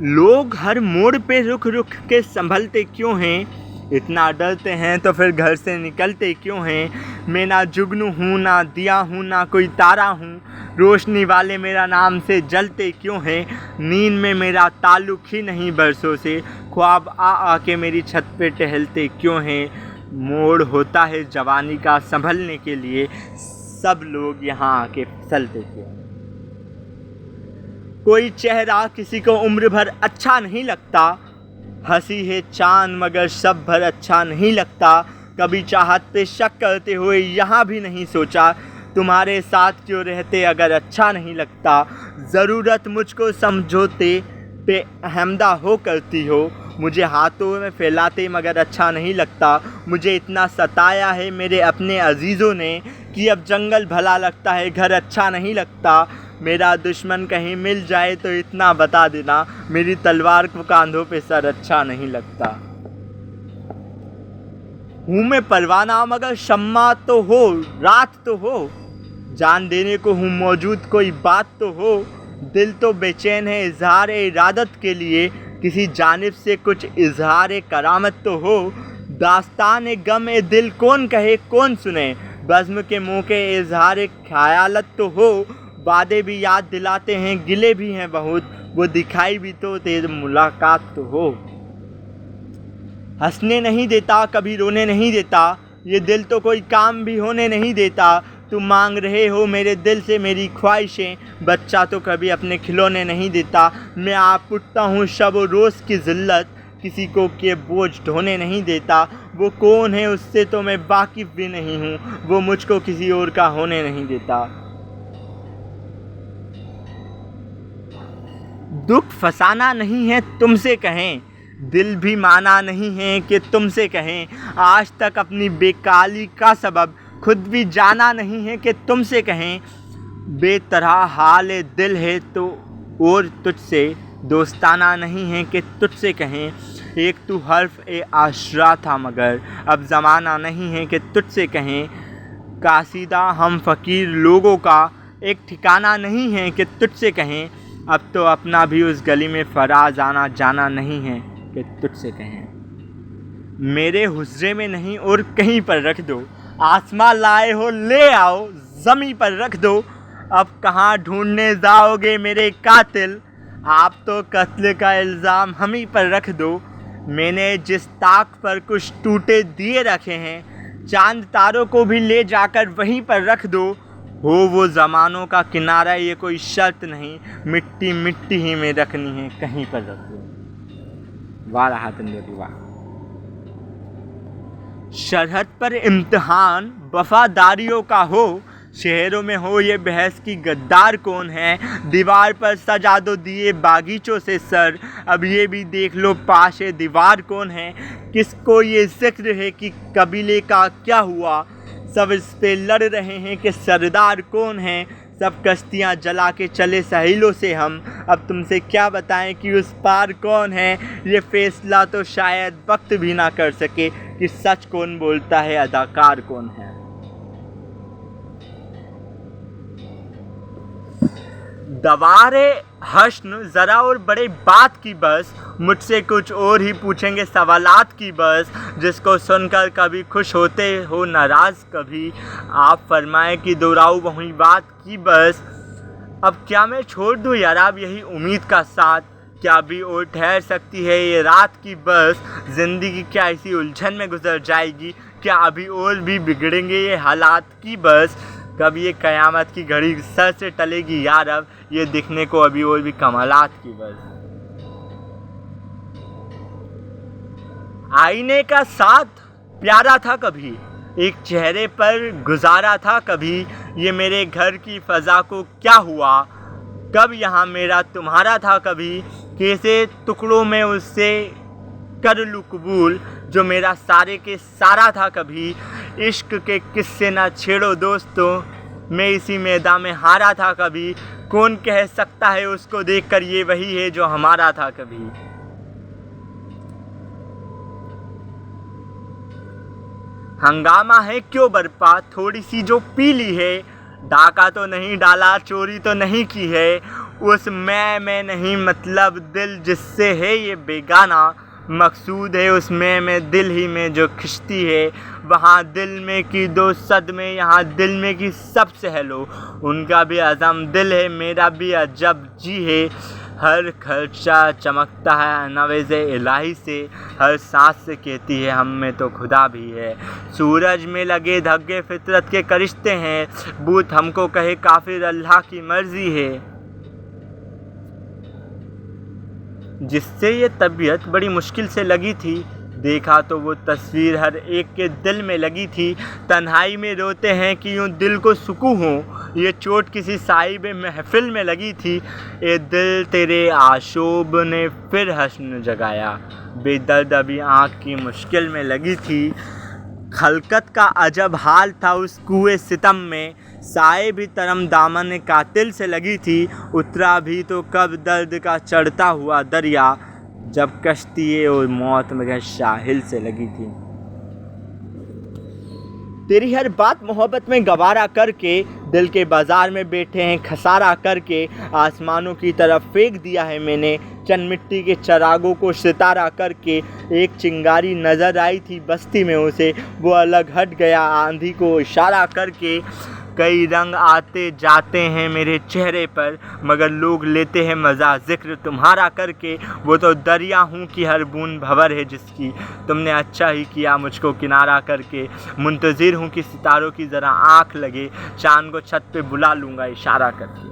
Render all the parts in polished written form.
लोग हर मोड़ पे रुक रुक के संभलते क्यों हैं, इतना डरते हैं तो फिर घर से निकलते क्यों हैं। मैं ना जुगनू हूँ, ना दिया हूँ, ना कोई तारा हूँ, रोशनी वाले मेरा नाम से जलते क्यों हैं। नींद में मेरा ताल्लुक ही नहीं बरसों से, ख्वाब आ आके मेरी छत पे टहलते क्यों हैं। मोड़ होता है जवानी का संभलने के लिए, सब लोग यहाँ आके फिसलते क्यों। कोई चेहरा किसी को उम्र भर अच्छा नहीं लगता, हंसी है चांद मगर सब भर अच्छा नहीं लगता। कभी चाहत पे शक करते हुए यहाँ भी नहीं सोचा, तुम्हारे साथ क्यों रहते अगर अच्छा नहीं लगता। ज़रूरत मुझको समझौते पे अहमदा हो करती हो, मुझे हाथों में फैलाते मगर अच्छा नहीं लगता। मुझे इतना सताया है मेरे अपने अजीज़ों ने कि अब जंगल भला लगता है, घर अच्छा नहीं लगता। मेरा दुश्मन कहीं मिल जाए तो इतना बता देना, मेरी तलवार को कांधों पे सर अच्छा नहीं लगता। हूँ मैं परवाना मगर शम्मा तो हो, रात तो हो, जान देने को हूँ मौजूद कोई बात तो हो। दिल तो बेचैन है इजहार इरादत के लिए, किसी जानिब से कुछ इजहार करामत तो हो। दास्तान गम ए दिल कौन कहे कौन सुने, बज़्म के मौके इजहार ख्यालत तो हो। वादे भी याद दिलाते हैं, गिले भी हैं बहुत, वो दिखाई भी तो तेज मुलाकात तो हो। हंसने नहीं देता कभी रोने नहीं देता, ये दिल तो कोई काम भी होने नहीं देता। तुम मांग रहे हो मेरे दिल से मेरी ख्वाहिशें, बच्चा तो कभी अपने खिलौने नहीं देता। मैं आप उठता हूँ शब व रोज़ की ज़िल्लत, किसी को के बोझ ढोने नहीं देता। वो कौन है उससे तो मैं वाकिफ़ भी नहीं हूँ, वो मुझको किसी और का होने नहीं देता। दुख फसाना नहीं है तुमसे कहें, दिल भी माना नहीं है कि तुमसे कहें। आज तक अपनी बेकाली का सबब खुद भी जाना नहीं है कि तुमसे कहें। बेतरह हाल दिल है तो और तुझसे दोस्ताना नहीं है कि तुझसे कहें। एक तू हर्फ ए आशरा था मगर अब ज़माना नहीं है कि तुझसे कहें। कासीदा हम फ़कीर लोगों का एक ठिकाना नहीं है कि तुझसे कहें। अब तो अपना भी उस गली में फराज आना जाना नहीं है कि तुझसे कहें। मेरे हुजरे में नहीं और कहीं पर रख दो, आसमां लाए हो ले आओ ज़मीं पर रख दो। अब कहाँ ढूंढने जाओगे मेरे कातिल, आप तो कत्ल का इल्ज़ाम हम ही पर रख दो। मैंने जिस ताक पर कुछ टूटे दिए रखे हैं, चांद तारों को भी ले जाकर वहीं पर रख दो। हो वो ज़मानों का किनारा ये कोई शर्त नहीं, मिट्टी मिट्टी ही में रखनी है कहीं पर रख दो। वाह रहा तंदूरी वाह। सरहद पर इम्तिहान वफादारियों का हो, शहरों में हो ये बहस की गद्दार कौन है। दीवार पर सजा दो दिए बागीचों से सर, अब ये भी देख लो पाशे दीवार कौन है। किसको ये जिक्र है कि कबीले का क्या हुआ, सब इस पे लड़ रहे हैं कि सरदार कौन है। सब कश्तियाँ जला के चले सहेलों से हम, अब तुमसे क्या बताएं कि उस पार कौन है। ये फैसला तो शायद वक्त भी ना कर सके कि सच कौन बोलता है अदाकार कौन है। दवारे हश्न ज़रा और बड़े बात की बस, मुझसे कुछ और ही पूछेंगे सवालात की बस। जिसको सुनकर कभी खुश होते हो नाराज़ कभी, आप फरमाएं कि दोहराऊं वही बात की बस। अब क्या मैं छोड़ दूं यार अब यही उम्मीद का साथ, क्या अभी और ठहर सकती है ये रात की बस। ज़िंदगी क्या इसी उलझन में गुजर जाएगी, क्या अभी और भी बिगड़ेंगे ये हालात की बस। कब ये क़यामत की घड़ी सर से टलेगी यार, अब ये दिखने को अभी और भी कमालात की बस। आईने का साथ प्यारा था कभी, एक चेहरे पर गुजारा था कभी। ये मेरे घर की फ़ज़ा को क्या हुआ, कब यहाँ मेरा तुम्हारा था कभी। कैसे टुकड़ों में उससे कर लूँ कबूल, जो मेरा सारे के सारा था कभी। इश्क के किस्से ना छेड़ो दोस्तों, मैं इसी मैदान में हारा था कभी। कौन कह सकता है उसको देखकर ये वही है जो हमारा था कभी। हंगामा है क्यों बरपा थोड़ी सी जो पीली है, डाका तो नहीं डाला चोरी तो नहीं की है। उस मैं में नहीं, मतलब दिल जिससे है ये बेगाना। मकसूद है उस में दिल ही में जो खिंचती है। वहाँ दिल में की दो सदमे, यहाँ दिल में की सबसे हेलो। उनका भी अज़म दिल है, मेरा भी अजब जी है। हर खर्चा चमकता है नवेज़े इलाही से, हर सांस से कहती है हम में तो खुदा भी है। सूरज में लगे धब्बे फितरत के करिश्ते हैं, बूत हमको कहे काफिर अल्लाह की मर्जी है। जिससे ये तबीयत बड़ी मुश्किल से लगी थी, देखा तो वो तस्वीर हर एक के दिल में लगी थी। तन्हाई में रोते हैं कि यूँ दिल को सुकून हो, ये चोट किसी साहिब महफिल में लगी थी। ए दिल तेरे आशोब ने फिर हस्न जगाया, बेदर्द अभी आँख की मुश्किल में लगी थी। खलकत का अजब हाल था उस कुएं सितम में, साए भी तरम दामन कातिल से लगी थी। उतरा भी तो कब दर्द का चढ़ता हुआ दरिया, जब कश्ती और मौत में साहिल से लगी थी। तेरी हर बात मोहब्बत में गवारा करके, दिल के बाजार में बैठे हैं खसारा करके। आसमानों की तरफ फेंक दिया है मैंने, चंद मिट्टी के चरागों को सितारा करके। एक चिंगारी नज़र आई थी बस्ती में उसे, वो अलग हट गया आंधी को इशारा करके। कई रंग आते जाते हैं मेरे चेहरे पर, मगर लोग लेते हैं मज़ा जिक्र तुम्हारा करके। वो तो दरिया हूँ कि हर बूंद भंवर है जिसकी, तुमने अच्छा ही किया मुझको किनारा करके। मुंतज़िर हूँ कि सितारों की ज़रा आँख लगे, चाँद को छत पे बुला लूँगा इशारा करके।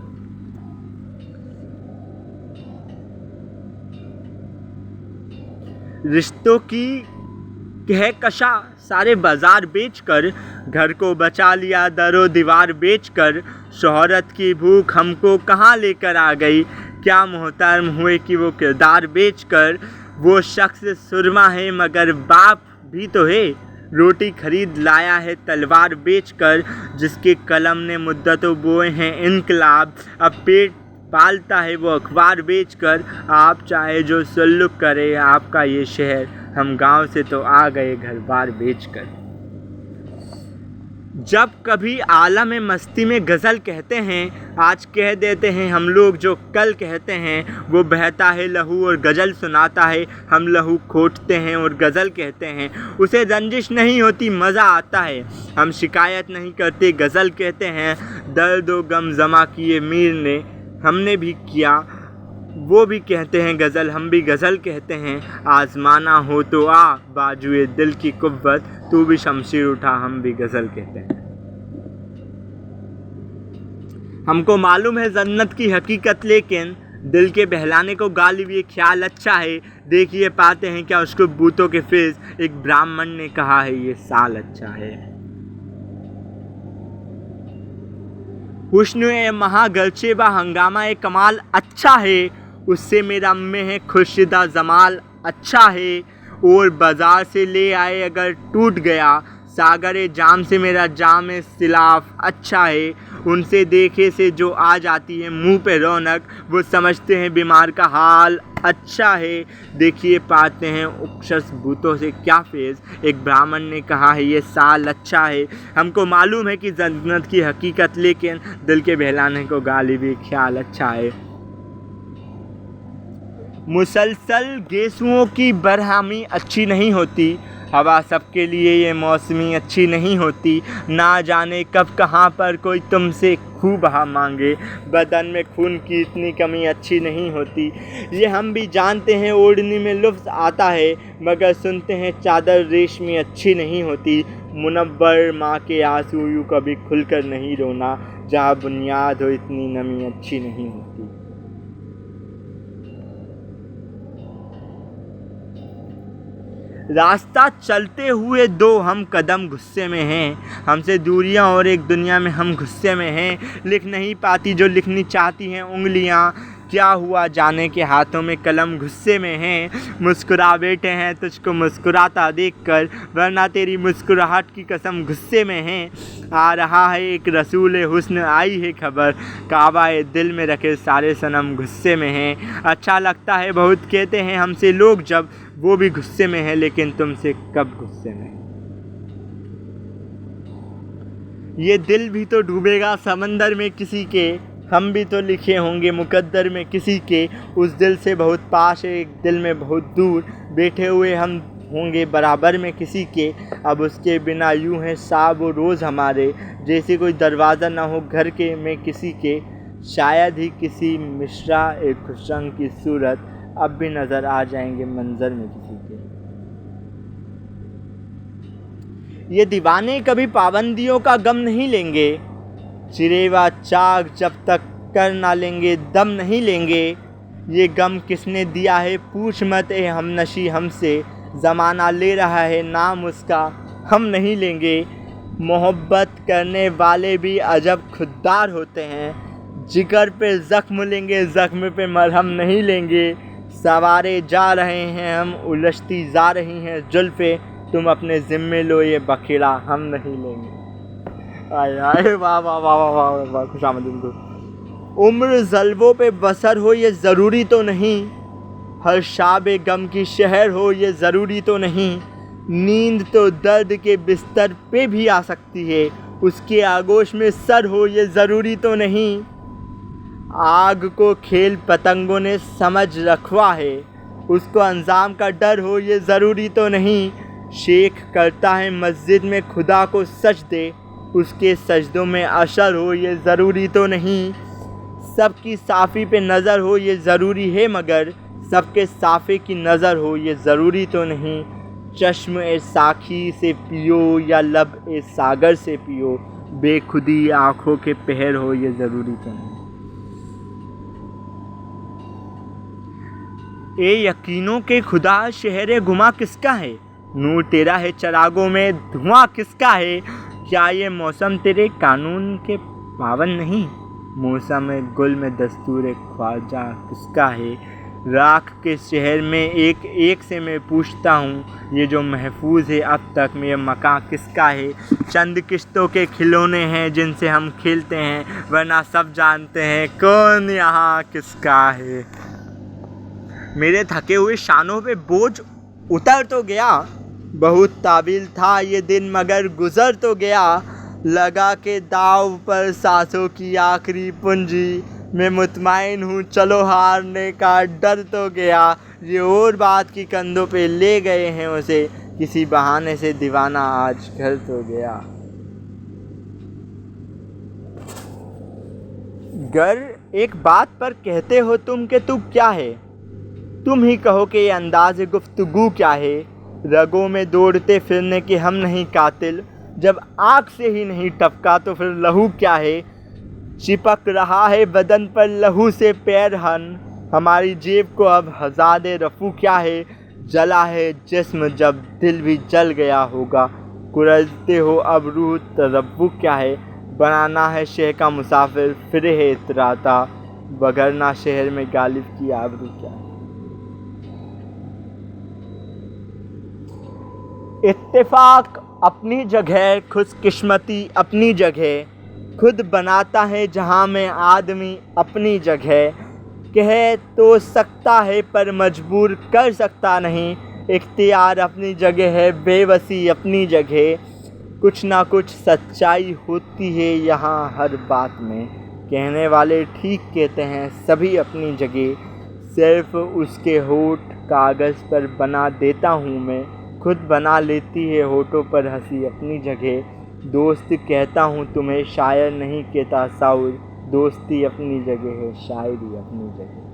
रिश्तों की कहकशा सारे बाजार बेचकर, घर को बचा लिया दरो दीवार बेचकर। शोहरत की भूख हमको कहाँ लेकर आ गई, क्या मोहतरम हुए कि वो किरदार बेचकर। वो शख्स सुरमा है मगर बाप भी तो है, रोटी खरीद लाया है तलवार बेचकर। जिसके कलम ने मुद्दतों बोए हैं इनकलाब, अब पेट पालता है वो अखबार बेचकर। आप चाहे जो सल्लुक करे आपका ये शहर, हम गांव से तो आ गए घर बार बेचकर। जब कभी आलम मस्ती में गज़ल कहते हैं, आज कह देते हैं हम लोग जो कल कहते हैं। वो बहता है लहू और गज़ल सुनाता है, हम लहू खोटते हैं और गज़ल कहते हैं। उसे रंजिश नहीं होती मज़ा आता है, हम शिकायत नहीं करते गज़ल कहते हैं। दर्द व गम जमा किए मीर ने, हमने भी किया, वो भी कहते हैं गज़ल, हम भी गज़ल कहते हैं। आज़माना हो तो आ बाजुए दिल की कुव्वत, तू भी शमशीर उठा, हम भी गज़ल कहते हैं। हमको मालूम है जन्नत की हकीकत, लेकिन दिल के बहलाने को गालिब ये ख्याल अच्छा है। देखिए पाते हैं क्या उसको बूतों के फेज, एक ब्राह्मण ने कहा है ये साल अच्छा है। हुस्न ए महा गर्चे बा हंगामा ए कमाल अच्छा है, उससे मेरा में है खुर्शिदा जमाल अच्छा है। और बाज़ार से ले आए अगर टूट गया, सागर जाम से मेरा जाम सिलाफ अच्छा है। उनसे देखे से जो आ जाती है मुंह पे रौनक, वो समझते हैं बीमार का हाल अच्छा है। देखिए पाते हैं उक्षस बूतों से क्या फेज, एक ब्राह्मण ने कहा है ये साल अच्छा है। हमको मालूम है कि जन्नत की हकीकत, लेकिन दिल के बहलाने को गालिबी ख्याल अच्छा है। मुसलसल गेसुओं की बरहमी अच्छी नहीं होती, हवा सबके लिए ये मौसमी अच्छी नहीं होती। ना जाने कब कहाँ पर कोई तुमसे खूब बहा मांगे, बदन में खून की इतनी कमी अच्छी नहीं होती। ये हम भी जानते हैं ओढ़नी में लुफ्ज़ आता है, मगर सुनते हैं चादर रेशमी अच्छी नहीं होती। मुनव्वर माँ के आंसू यूँ कभी खुलकर नहीं रोना, जहाँ बुनियाद हो इतनी नमी अच्छी नहीं होती। रास्ता चलते हुए दो हम कदम गुस्से में हैं, हमसे दूरियां और एक दुनिया में हम गुस्से में हैं। लिख नहीं पाती जो लिखनी चाहती हैं उंगलियां, क्या हुआ जाने के हाथों में कलम गुस्से में हैं। मुस्कुरा बैठे हैं तुझको मुस्कुराता देखकर, वरना तेरी मुस्कुराहट की कसम गुस्से में है। आ रहा है एक रसूल हुस्न आई है खबर, काबाए दिल में रखे सारे सनम गुस्से में हैं। अच्छा लगता है बहुत कहते हैं हमसे लोग जब, वो भी गुस्से में है लेकिन तुमसे कब गुस्से में। ये दिल भी तो डूबेगा समंदर में किसी के, हम भी तो लिखे होंगे मुकद्दर में किसी के, उस दिल से बहुत पास एक दिल में बहुत दूर, बैठे हुए हम होंगे बराबर में किसी के। अब उसके बिना यूं है साहब वो रोज़ हमारे, जैसे कोई दरवाज़ा ना हो घर के में किसी के। शायद ही किसी मिश्रा एक खुशरंग की सूरत अब भी नज़र आ जाएंगे मंजर में किसी के। ये दीवाने कभी पाबंदियों का गम नहीं लेंगे, चिरेवा चाक जब तक कर ना लेंगे दम नहीं लेंगे। ये गम किसने दिया है पूछ मत ए हमनशी हमसे, ज़माना ले रहा है नाम उसका हम नहीं लेंगे। मोहब्बत करने वाले भी अजब खुददार होते हैं, जिगर पे ज़ख्म लेंगे ज़ख्म पे मरहम नहीं लेंगे। सवारे जा रहे हैं हम उलझती जा रही हैं जुल्फ़े, तुम अपने ज़िम्मे लो ये बखेड़ा हम नहीं लेंगे। आए आए वाह वाह वाह वाह वाह वाह खुशामदीन को। उम्र जल्बों पे बसर हो ये ज़रूरी तो नहीं, हर शाबे गम की शहर हो ये ज़रूरी तो नहीं। नींद तो दर्द के बिस्तर पे भी आ सकती है, उसके आगोश में सर हो ये ज़रूरी तो नहीं। आग को खेल पतंगों ने समझ रखवा है, उसको अंजाम का डर हो ये ज़रूरी तो नहीं। शेख करता है मस्जिद में खुदा को सजदे, उसके सजदों में असर हो ये ज़रूरी तो नहीं। सबकी साफ़ी पे नज़र हो ये ज़रूरी है, मगर सबके साफ़े की नज़र हो ये ज़रूरी तो नहीं। चश्म ए साखी से पियो या लब ए सागर से पियो, बेखुदी आँखों के पहर हो ये ज़रूरी तो नहीं। ए यकीनों के खुदा शहर गुमा किसका है, नूर तेरा है चरागों में धुआं किसका है। क्या ये मौसम तेरे कानून के पावन नहीं, मौसम गुल में दस्तूर ख्वाजा किसका है। राख के शहर में एक एक से मैं पूछता हूँ, ये जो महफूज है अब तक में मकान किसका है। चंद किश्तों के खिलौने हैं जिनसे हम खेलते हैं, वरना सब जानते हैं कौन यहाँ किसका है। मेरे थके हुए शानों पे बोझ उतर तो गया, बहुत ताबिल था ये दिन मगर गुज़र तो गया। लगा के दाव पर सांसों की आखिरी पूंजी, मैं मुतमईन हूँ चलो हारने का डर तो गया। ये और बात की कंधों पे ले गए हैं उसे, किसी बहाने से दीवाना आज घर तो गया। गर एक बात पर कहते हो तुम कि तू क्या है, तुम ही कहो कि ये अंदाज़ गुफ्तगू क्या है। रगों में दौड़ते फिरने के हम नहीं कातिल, जब आँख से ही नहीं टपका तो फिर लहू क्या है। चिपक रहा है बदन पर लहू से पैर हन, हमारी जेब को अब हज़ाद रफू क्या है। जला है जिस्म जब दिल भी जल गया होगा, कुरलते हो अब रूह तरब्बू क्या है। बनाना है शहर का मुसाफिर फिर है इतराता, बगरना शहर में गालिब की आबरू क्या है। इत्तेफाक अपनी जगह, खुशकिस्मती अपनी जगह, खुद बनाता है जहाँ में आदमी अपनी जगह। कह तो सकता है पर मजबूर कर सकता नहीं, इख्तियार अपनी जगह है बेबसी अपनी जगह। कुछ ना कुछ सच्चाई होती है यहाँ हर बात में, कहने वाले ठीक कहते हैं सभी अपनी जगह। सिर्फ उसके होठ कागज़ पर बना देता हूँ मैं, खुद बना लेती है होठों पर हंसी अपनी जगह। दोस्त कहता हूँ तुम्हें शायर नहीं कहता साउर, दोस्ती अपनी जगह है शायरी अपनी जगह।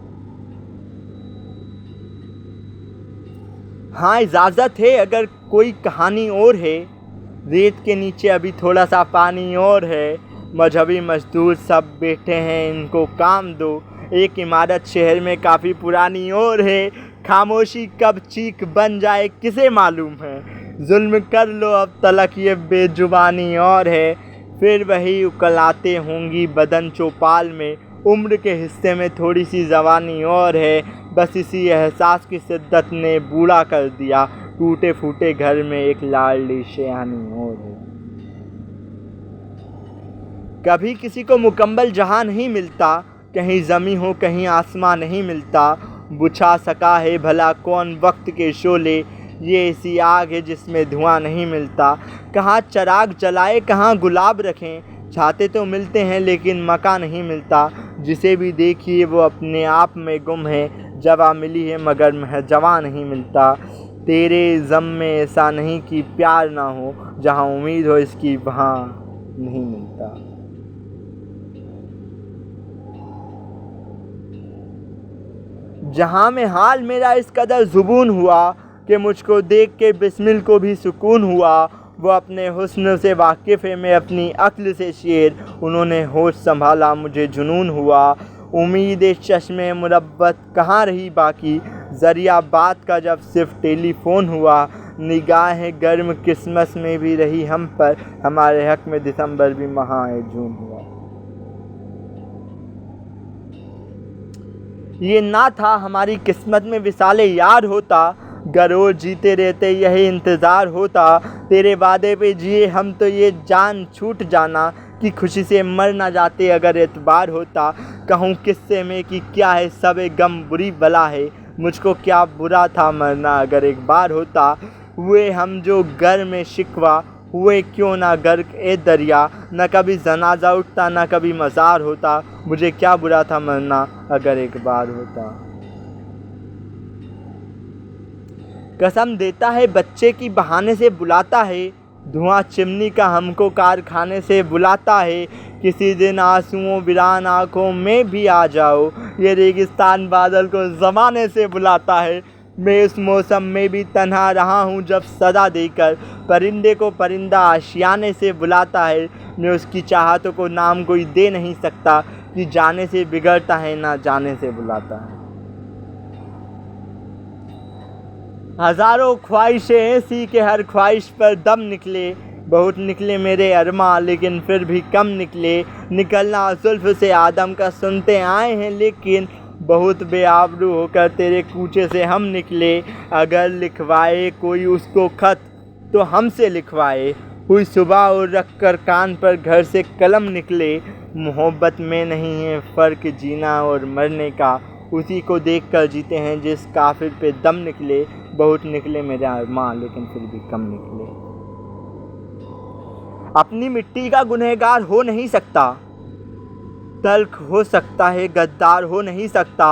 हाँ इजाज़त है अगर कोई कहानी और है, रेत के नीचे अभी थोड़ा सा पानी और है। मजहबी मजदूर सब बैठे हैं इनको काम दो, एक इमारत शहर में काफ़ी पुरानी और है। खामोशी कब चीख बन जाए किसे मालूम है, जुल्म कर लो अब तलक ये बेजुबानी और है। फिर वही उकलाते होंगी बदन चौपाल में, उम्र के हिस्से में थोड़ी सी जवानी और है। बस इसी एहसास की शिद्दत ने बूढ़ा कर दिया, टूटे फूटे घर में एक लाडली शेहानी और है। कभी किसी को मुकम्मल जहां नहीं मिलता, कहीं ज़मीं हो कहीं आसमां नहीं मिलता। बुझा सका है भला कौन वक्त के शोले, ये ऐसी आग है जिसमें धुआं नहीं मिलता। कहाँ चराग जलाए कहाँ गुलाब रखें, छाते तो मिलते हैं लेकिन मका नहीं मिलता। जिसे भी देखिए वो अपने आप में गुम है। जवा मिली है मगर जवा नहीं मिलता। तेरे ज़म में ऐसा नहीं कि प्यार ना हो, जहाँ उम्मीद हो इसकी वहाँ नहीं मिलता। जहाँ में हाल मेरा इस कदर ज़ुबून हुआ कि मुझको देख के बिस्मिल को भी सुकून हुआ। वो अपने हुस्न से वाकिफ़ है, मैं अपनी अक्ल से शेर। उन्होंने होश संभाला, मुझे जुनून हुआ। उम्मीद चश्मे मुरब्बत कहाँ रही बाकी, ज़रिया बात का जब सिर्फ टेलीफ़ोन हुआ। निगाह गर्म क्रिसमस में भी रही हम पर, हमारे हक़ में दिसंबर भी माह जून हुआ। ये ना था हमारी किस्मत में विसाले यार होता, गरोर जीते रहते यही इंतज़ार होता। तेरे वादे पे जिए हम तो ये जान छूट जाना, कि खुशी से मर ना जाते अगर एतबार होता। कहूँ किस्से में कि क्या है सब गम बुरी बला है, मुझको क्या बुरा था मरना अगर एक बार होता। हुए हम जो घर में शिकवा, हुए क्यों ना गर्क ए दरिया। न कभी जनाजा उठता न कभी मज़ार होता, मुझे क्या बुरा था मरना अगर एक बार होता। कसम देता है बच्चे की बहाने से बुलाता है, धुआं चिमनी का हमको कारखाने से बुलाता है। किसी दिन आंसुओं वीरान आँखों में भी आ जाओ, ये रेगिस्तान बादल को ज़माने से बुलाता है। मैं इस मौसम में भी तन्हा रहा हूँ जब सदा देकर, परिंदे को परिंदा आशियाने से बुलाता है। मैं उसकी चाहतों को नाम कोई दे नहीं सकता, कि जाने से बिगड़ता है ना जाने से बुलाता है। हज़ारों ख्वाहिशें ऐसी कि हर ख्वाहिश पर दम निकले। बहुत निकले मेरे अरमा लेकिन फिर भी कम निकले। निकलना जुल्फ़ से आदम का सुनते आए हैं, लेकिन बहुत बेआबरू होकर तेरे कूचे से हम निकले। अगर लिखवाए कोई उसको ख़त तो हमसे लिखवाए, हुई सुबह और रख कर कान पर घर से कलम निकले। मोहब्बत में नहीं है फ़र्क जीना और मरने का, उसी को देख कर जीते हैं जिस काफिर पे दम निकले। बहुत निकले मेरे अरमां लेकिन फिर भी कम निकले। अपनी मिट्टी का गुनहगार हो नहीं सकता, तल्ख हो सकता है गद्दार हो नहीं सकता।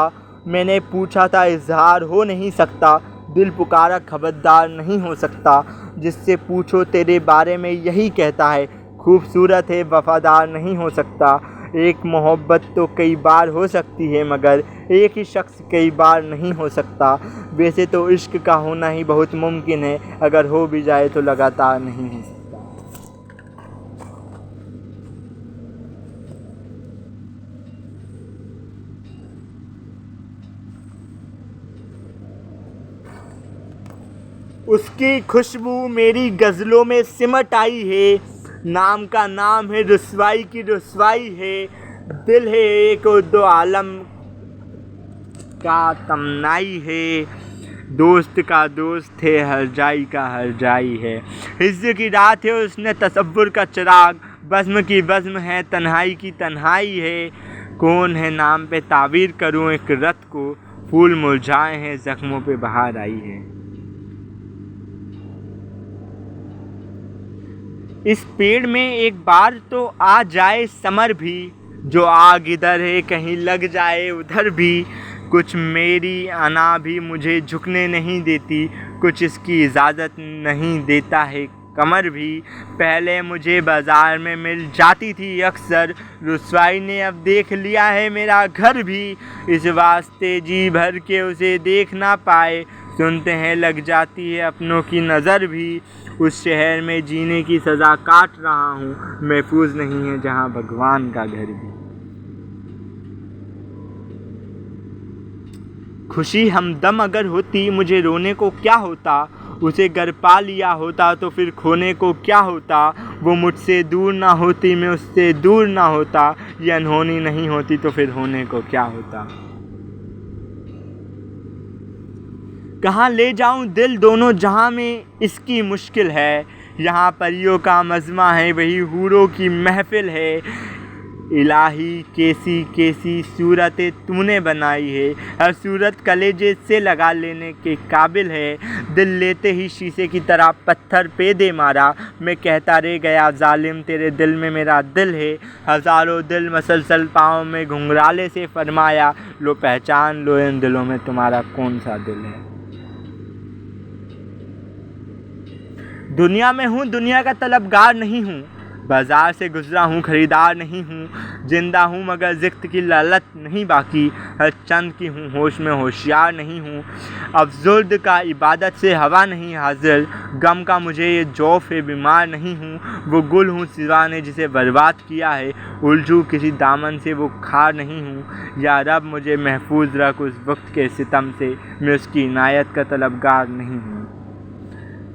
मैंने पूछा था इजहार हो नहीं सकता, दिल पुकारा खबरदार नहीं हो सकता। जिससे पूछो तेरे बारे में यही कहता है, खूबसूरत है वफादार नहीं हो सकता। एक मोहब्बत तो कई बार हो सकती है मगर एक ही शख्स कई बार नहीं हो सकता। वैसे तो इश्क का होना ही बहुत मुमकिन है, अगर हो भी जाए तो लगातार नहीं हो सकता। उसकी खुशबू मेरी गज़लों में सिमट आई है, नाम का नाम है रुसवाई की रुसवाई है। दिल है एक और दो आलम का तमन्नाई है, दोस्त का दोस्त है हर जाई का हर जाई है। हिज्र की रात है उसने तसव्वुर का चिराग, बज़्म की बज़्म है तन्हाई की तन्हाई है। कौन है नाम पे ताबीर करूं एक रत को, फूल मुरझाए हैं ज़ख्मों पे बहार आई है। इस पेड़ में एक बार तो आ जाए समर भी, जो आग इधर है कहीं लग जाए उधर भी। कुछ मेरी अना भी मुझे झुकने नहीं देती, कुछ इसकी इजाज़त नहीं देता है कमर भी। पहले मुझे बाज़ार में मिल जाती थी अक्सर, रुसवाई ने अब देख लिया है मेरा घर भी। इस वास्ते जी भर के उसे देख ना पाए, सुनते हैं लग जाती है अपनों की नज़र भी। उस शहर में जीने की सज़ा काट रहा हूँ, महफूज नहीं है जहाँ भगवान का घर भी। खुशी हमदम अगर होती मुझे रोने को क्या होता, उसे घर पा लिया होता तो फिर खोने को क्या होता। वो मुझसे दूर ना होती मैं उससे दूर ना होता, ये अनहोनी नहीं होती तो फिर होने को क्या होता। कहाँ ले जाऊं दिल दोनों जहां में इसकी मुश्किल है, यहाँ परियों का मज़मा है वही हूरों की महफिल है। इलाही कैसी कैसी सूरतें तूने बनाई है, हर सूरत कलेजे से लगा लेने के काबिल है। दिल लेते ही शीशे की तरह पत्थर पे दे मारा, मैं कहता रह गया जालिम तेरे दिल में मेरा दिल है। हज़ारों दिल मसलसल पाँव में घुंघराले से फरमाया, लो पहचान लो इन दिलों में तुम्हारा कौन सा दिल है। दुनिया में हूँ, दुनिया का तलबगार नहीं हूँ, बाज़ार से गुज़रा हूँ, ख़रीदार नहीं हूँ। जिंदा हूँ मगर ज़िक्र की लालत नहीं बाकी, हर चंद की हूँ होश में होशियार नहीं हूँ। अफ़ज़ुर्द का इबादत से हवा नहीं हासिल, गम का मुझे ये जौफ़ है बीमार नहीं हूँ। वो गुल हूँ सिवा ने जिसे बर्बाद किया है, उलझू किसी दामन से वो खार नहीं हूँ। या रब मुझे महफूज रख उस वक्त के सितम से, मैं उसकी इनायत का तलबगार नहीं हूँ।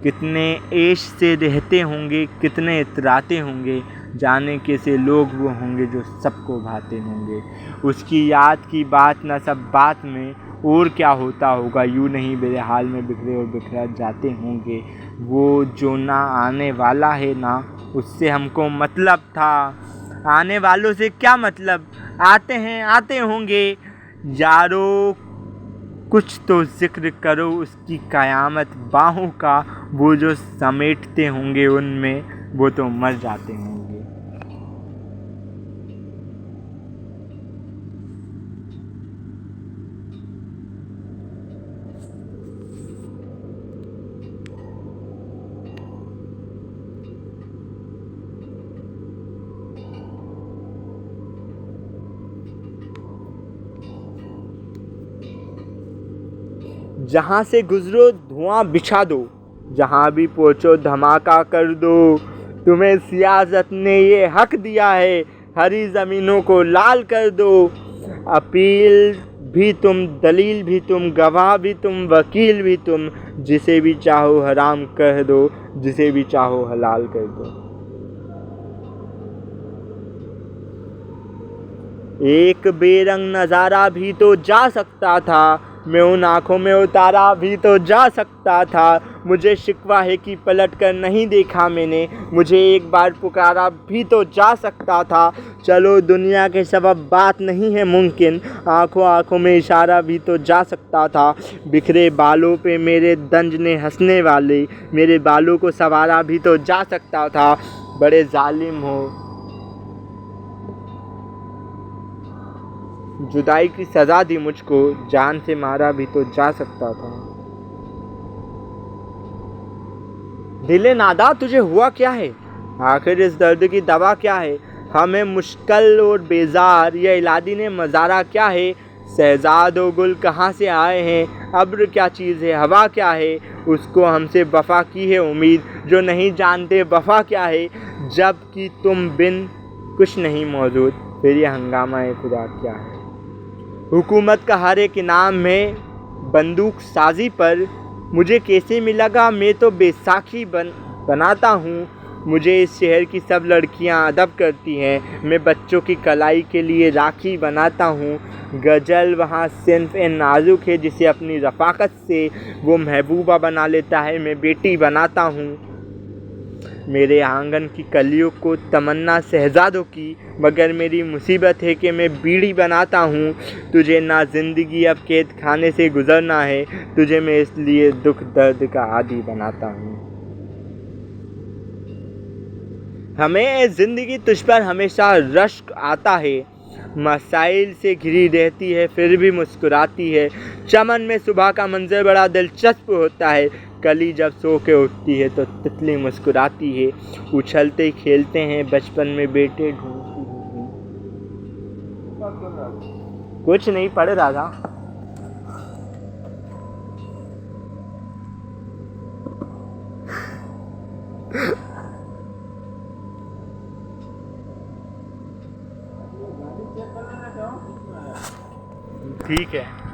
कितने ऐश से रहते होंगे, कितने इतराते होंगे, जाने कैसे लोग वो होंगे जो सबको भाते होंगे। उसकी याद की बात न सब बात में, और क्या होता होगा यूँ नहीं मेरे हाल में बिखरे और बिखरा जाते होंगे। वो जो ना आने वाला है ना, उससे हमको मतलब था, आने वालों से क्या मतलब, आते हैं आते होंगे। यारो कुछ तो ज़िक्र करो उसकी क़यामत बाहों का, वो जो समेटते होंगे उनमें वो तो मर जाते होंगे। जहाँ से गुज़रो धुआं बिछा दो, जहाँ भी पहुँचो धमाका कर दो। तुम्हें सियासत ने ये हक दिया है, हरी ज़मीनों को लाल कर दो। अपील भी तुम, दलील भी तुम, गवाह भी तुम, वकील भी तुम, जिसे भी चाहो हराम कह दो, जिसे भी चाहो हलाल कर दो। एक बेरंग नज़ारा भी तो जा सकता था, मैं उन आँखों में उतारा भी तो जा सकता था। मुझे शिकवा है कि पलट कर नहीं देखा मैंने, मुझे एक बार पुकारा भी तो जा सकता था। चलो दुनिया के सबब बात नहीं है मुमकिन, आँखों आँखों में इशारा भी तो जा सकता था। बिखरे बालों पे मेरे दंज ने हंसने वाले, मेरे बालों को संवारा भी तो जा सकता था। बड़े जालिम हो, जुदाई की सज़ा दी मुझको, जान से मारा भी तो जा सकता था। दिले नादा तुझे हुआ क्या है, आखिर इस दर्द की दवा क्या है। हमें मुश्किल और बेजार ये इलादी ने मज़ारा क्या है। शहजाद और गुल कहाँ से आए हैं, अब्र क्या चीज़ है, हवा क्या है। उसको हमसे वफ़ा की है उम्मीद, जो नहीं जानते वफ़ा क्या है। जब कि तुम बिन कुछ नहीं मौजूद, फिर ये हंगामा खुदा क्या है। हुकूमत का हर एक इनाम में बंदूक साजी पर, मुझे कैसे मिलेगा, मैं तो बैसाखी बनाता हूँ। मुझे इस शहर की सब लड़कियाँ अदब करती हैं, मैं बच्चों की कलाई के लिए राखी बनाता हूँ। गज़ल वहाँ सिर्फ नाजुक है, जिसे अपनी रफ़ाकत से वो महबूबा बना लेता है, मैं बेटी बनाता हूँ। मेरे आंगन की कलियों को तमन्ना शहजादों की, मगर मेरी मुसीबत है कि मैं बीड़ी बनाता हूँ। तुझे ना ज़िंदगी अब कैद खाने से गुज़रना है, तुझे मैं इसलिए दुख दर्द का आदी बनाता हूँ। हमें ज़िंदगी तुझ पर हमेशा रश्क आता है, मसाइल से घिरी रहती है फिर भी मुस्कुराती है। चमन में सुबह का मंजर बड़ा दिलचस्प होता है, कली जब सो के उठती है तो तितली मुस्कुराती है। उछलते खेलते हैं बचपन में बेटे ढूंढती हूँ। कुछ नहीं पढ़ रहा था। ठीक है।